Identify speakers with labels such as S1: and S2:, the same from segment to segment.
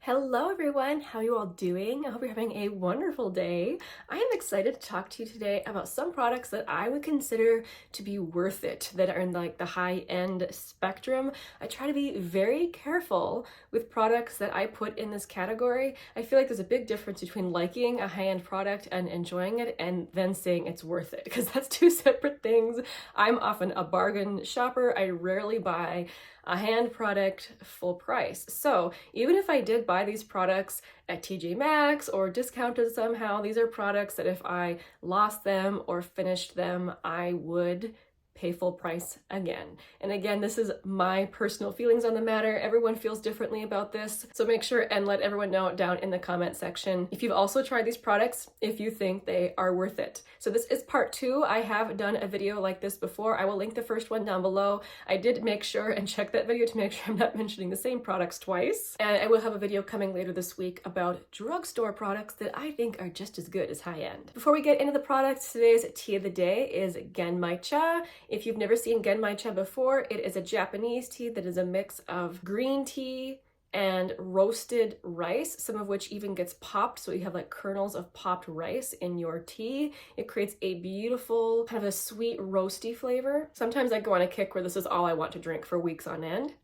S1: Hello everyone, how are you all doing? I hope you're having a wonderful day. I am excited to talk to you today about some products that I would consider to be worth it, that are in like the high-end spectrum. I try to be very careful with products that I put in this category. I feel like there's a big difference between liking a high-end product and enjoying it and then saying it's worth it, because that's two separate things. I'm often a bargain shopper. I rarely buy a hand product full price. So even if I did buy these products at TJ Maxx or discounted somehow, these are products that if I lost them or finished them, I would pay full price again. And again, this is my personal feelings on the matter. Everyone feels differently about this. So make sure and let everyone know down in the comment section if you've also tried these products, if you think they are worth it. So this is part 2. I have done a video like this before. I will link the first one down below. I did make sure and check that video to make sure I'm not mentioning the same products twice. And I will have a video coming later this week about drugstore products that I think are just as good as high-end. Before we get into the products, today's tea of the day is Genmaicha. If you've never seen Genmaicha before, it is a Japanese tea that is a mix of green tea and roasted rice, some of which even gets popped, so you have like kernels of popped rice in your tea. It creates a beautiful, kind of a sweet, roasty flavor. Sometimes I go on a kick where this is all I want to drink for weeks on end.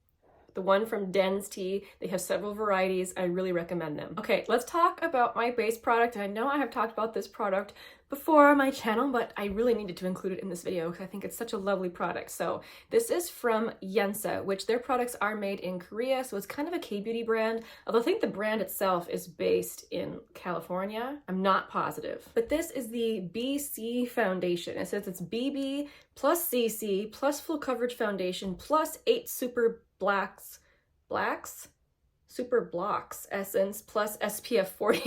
S1: The one from Den's Tea, they have several varieties. I really recommend them. Okay, let's talk about my base product. And I know I have talked about this product before on my channel, but I really needed to include it in this video because I think it's such a lovely product. So this is from Yensa, which their products are made in Korea, so it's kind of a K-beauty brand, although I think the brand itself is based in California. I'm not positive. But this is the BC foundation. It says it's BB plus CC plus full coverage foundation plus 8 super super blocks essence plus SPF 40.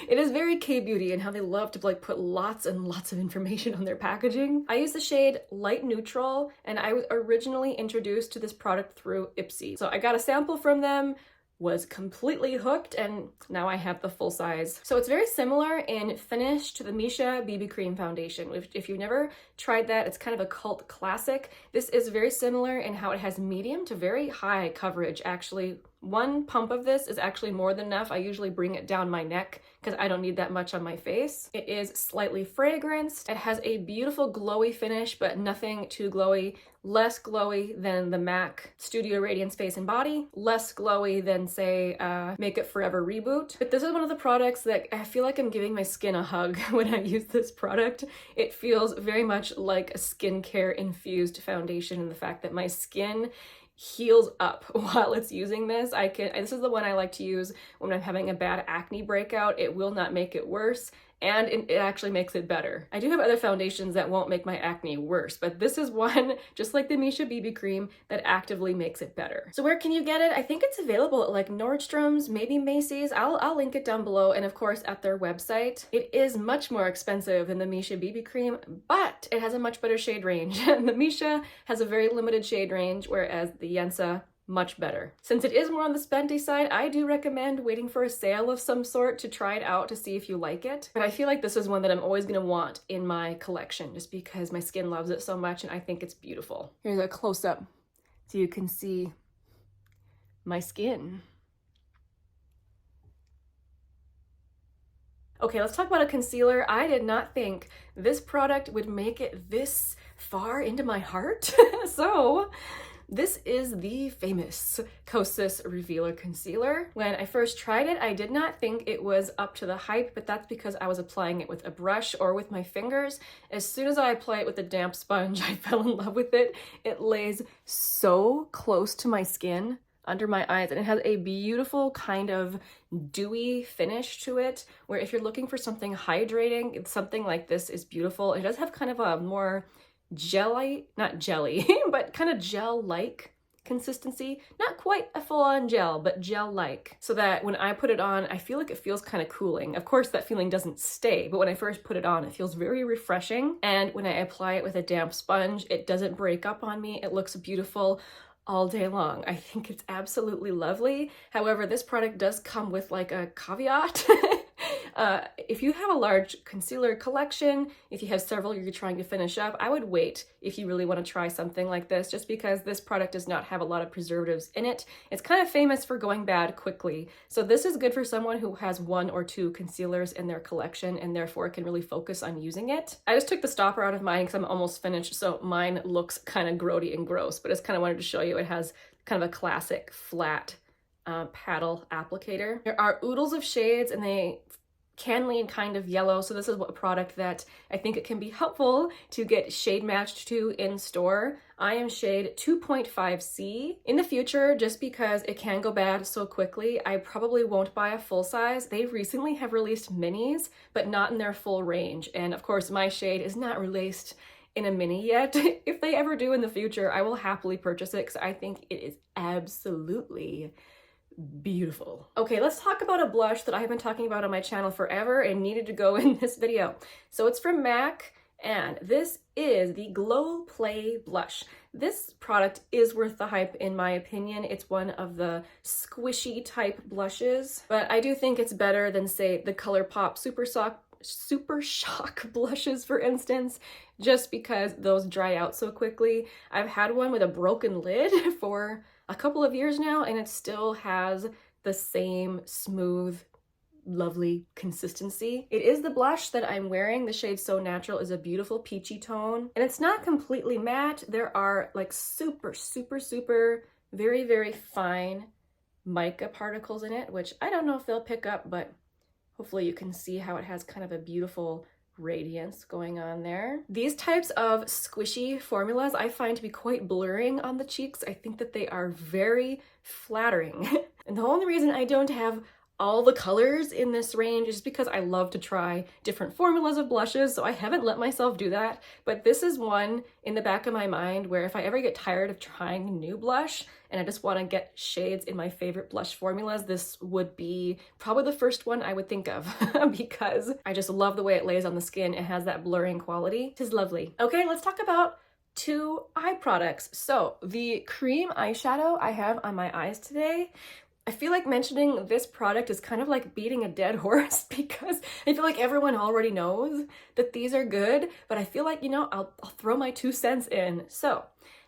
S1: It is very K-beauty and how they love to like put lots and lots of information on their packaging. I use the shade Light Neutral, and I was originally introduced to this product through Ipsy. So I got a sample from them, was completely hooked, and now I have the full size. So it's very similar in finish to the Misha BB Cream Foundation. If you've never tried that, it's kind of a cult classic. This is very similar in how it has medium to very high coverage. Actually, one pump of this is actually more than enough. I usually bring it down my neck because I don't need that much on my face. It is slightly fragranced. It has a beautiful glowy finish, but nothing too glowy. Less glowy than the MAC Studio Radiance Face and Body. Less glowy than, say, Make It Forever Reboot. But this is one of the products that I feel like I'm giving my skin a hug when I use this product. It feels very much like a skincare infused foundation, in the fact that my skin heals up while it's using this. This is the one I like to use when I'm having a bad acne breakout. It will not make it worse, and it actually makes it better. I do have other foundations that won't make my acne worse, but this is one, just like the Misha BB cream, that actively makes it better. So where can you get it? I think it's available at like Nordstrom's, maybe Macy's. I'll link it down below, and of course at their website. It is much more expensive than the Misha BB cream, but it has a much better shade range. And the Misha has a very limited shade range, whereas the Yensa, much better. Since it is more on the spendy side, I do recommend waiting for a sale of some sort to try it out to see if you like it. But I feel like this is one that I'm always gonna want in my collection just because my skin loves it so much and I think it's beautiful. Here's a close-up so you can see my skin. Okay, let's talk about a concealer. I did not think this product would make it this far into my heart. So this is the famous Kosas Revealer Concealer. When I first tried it, I did not think it was up to the hype, but that's because I was applying it with a brush or with my fingers. As soon as I apply it with a damp sponge, I fell in love with it. It lays so close to my skin, under my eyes, and it has a beautiful kind of dewy finish to it, where if you're looking for something hydrating, something like this is beautiful. It does have kind of a more jelly, not jelly, but kind of gel-like consistency. Not quite a full-on gel, but gel-like. So that when I put it on, I feel like it feels kind of cooling. Of course, that feeling doesn't stay, but when I first put it on, it feels very refreshing. And when I apply it with a damp sponge, it doesn't break up on me. It looks beautiful all day long. I think it's absolutely lovely. However, this product does come with like a caveat. If you have a large concealer collection, if you have several you're trying to finish up, I would wait if you really want to try something like this, just because this product does not have a lot of preservatives in it. It's kind of famous for going bad quickly. So this is good for someone who has 1 or 2 concealers in their collection and therefore can really focus on using it. I just took the stopper out of mine because I'm almost finished, so mine looks kind of grody and gross, but I just kind of wanted to show you it has kind of a classic flat paddle applicator. There are oodles of shades and they can lean kind of yellow, so this is a product that I think it can be helpful to get shade matched to in store. I am shade 2.5C. In the future, just because it can go bad so quickly, I probably won't buy a full size. They recently have released minis, but not in their full range, and of course my shade is not released in a mini yet. If they ever do in the future, I will happily purchase it because I think it is absolutely beautiful. Okay, let's talk about a blush that I've been talking about on my channel forever and needed to go in this video. So it's from MAC, and this is the Glow Play Blush. This product is worth the hype in my opinion. It's one of the squishy type blushes, but I do think it's better than, say, the ColourPop Super Shock blushes, for instance, just because those dry out so quickly. I've had one with a broken lid for a couple of years now, and it still has the same smooth, lovely consistency. It is the blush that I'm wearing. The shade So Natural is a beautiful peachy tone, and it's not completely matte. There are like super, very, very fine mica particles in it, which I don't know if they'll pick up, but hopefully you can see how it has kind of a beautiful radiance going on there. These types of squishy formulas I find to be quite blurring on the cheeks. I think that they are very flattering. And the only reason I don't have all the colors in this range is because I love to try different formulas of blushes, so I haven't let myself do that. But this is one in the back of my mind where if I ever get tired of trying a new blush and I just want to get shades in my favorite blush formulas, this would be probably the first one I would think of because I just love the way it lays on the skin. It has that blurring quality. It is lovely. Okay, let's talk about 2 eye products. So the cream eyeshadow I have on my eyes today, I feel like mentioning this product is kind of like beating a dead horse because I feel like everyone already knows that these are good, but I feel like, you know, I'll throw my 2 cents in. So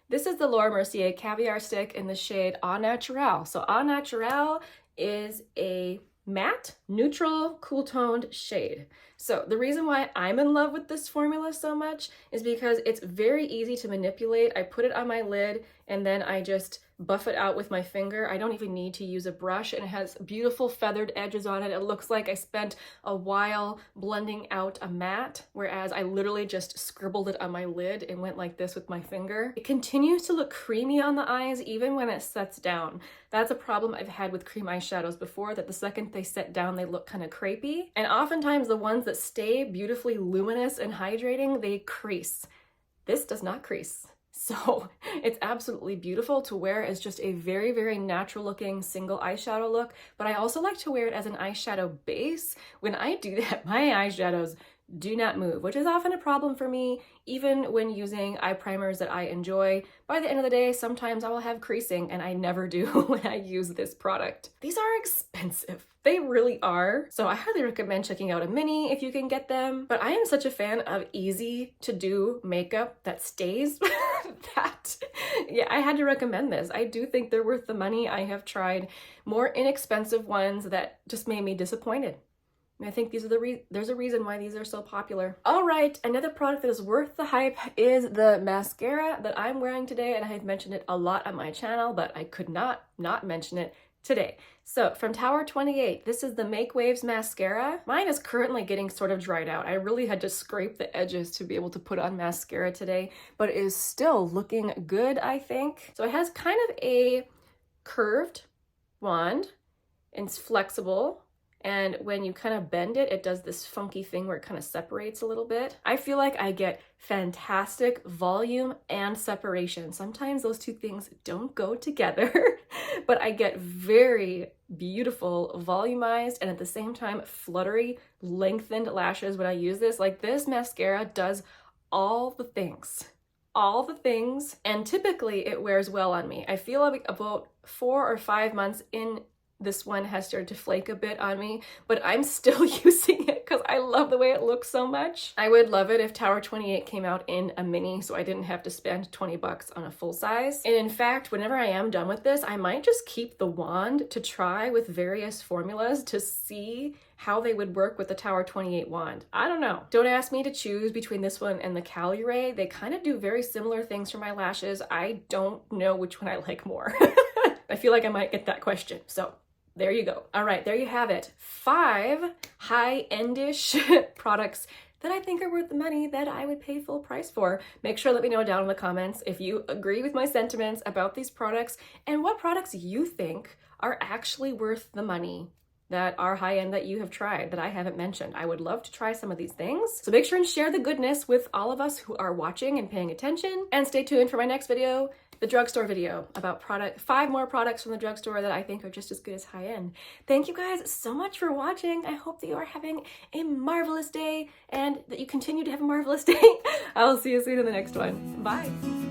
S1: this is the Mercier Caviar stick in the shade Au Naturel. So Au Naturel is a matte, neutral, cool-toned shade. So the reason why I'm in love with this formula so much is because it's very easy to manipulate. I put it on my lid and then I just buff it out with my finger. I don't even need to use a brush, and it has beautiful feathered edges on it. It looks like I spent a while blending out a matte, whereas I literally just scribbled it on my lid and went like this with my finger. It continues to look creamy on the eyes even when it sets down. That's a problem I've had with cream eyeshadows before, that the second they set down, they look kind of crepey. And oftentimes the ones that stay beautifully luminous and hydrating, they crease. This does not crease. So it's absolutely beautiful to wear as just a very, very natural looking single eyeshadow look, but I also like to wear it as an eyeshadow base. When I do that, my eyeshadows do not move, which is often a problem for me, even when using eye primers that I enjoy. By the end of the day, sometimes I will have creasing, and I never do when I use this product. These are expensive. They really are. So I highly recommend checking out a mini if you can get them. But I am such a fan of easy to do makeup that stays that, yeah, I had to recommend this. I do think they're worth the money. I have tried more inexpensive ones that just made me disappointed. And I think these are there's a reason why these are so popular. All right, another product that is worth the hype is the mascara that I'm wearing today, and I have mentioned it a lot on my channel, but I could not mention it today. So from Tower 28, this is the MakeWaves mascara. Mine is currently getting sort of dried out. I really had to scrape the edges to be able to put on mascara today, but it is still looking good, I think. So it has kind of a curved wand, and it's flexible. And when you kind of bend it, it does this funky thing where it kind of separates a little bit. I feel like I get fantastic volume and separation. Sometimes those 2 things don't go together, but I get very beautiful volumized and at the same time fluttery, lengthened lashes when I use this. Like, this mascara does all the things. And typically it wears well on me. I feel like about 4 or 5 months in this one has started to flake a bit on me, but I'm still using it because I love the way it looks so much. I would love it if Tower 28 came out in a mini so I didn't have to spend 20 bucks on a full size. And in fact, whenever I am done with this, I might just keep the wand to try with various formulas to see how they would work with the Tower 28 wand. I don't know. Don't ask me to choose between this one and the Caviar. They kind of do very similar things for my lashes. I don't know which one I like more. I feel like I might get that question. So there you go. All right, there you have it. 5 high-end-ish products that I think are worth the money that I would pay full price for. Make sure to let me know down in the comments if you agree with my sentiments about these products and what products you think are actually worth the money that are high-end that you have tried that I haven't mentioned. I would love to try some of these things. So make sure and share the goodness with all of us who are watching and paying attention. And stay tuned for my next video, the drugstore video, about 5 more products from the drugstore that I think are just as good as high-end. Thank you guys so much for watching. I hope that you are having a marvelous day and that you continue to have a marvelous day. I will see you soon in the next one. Bye.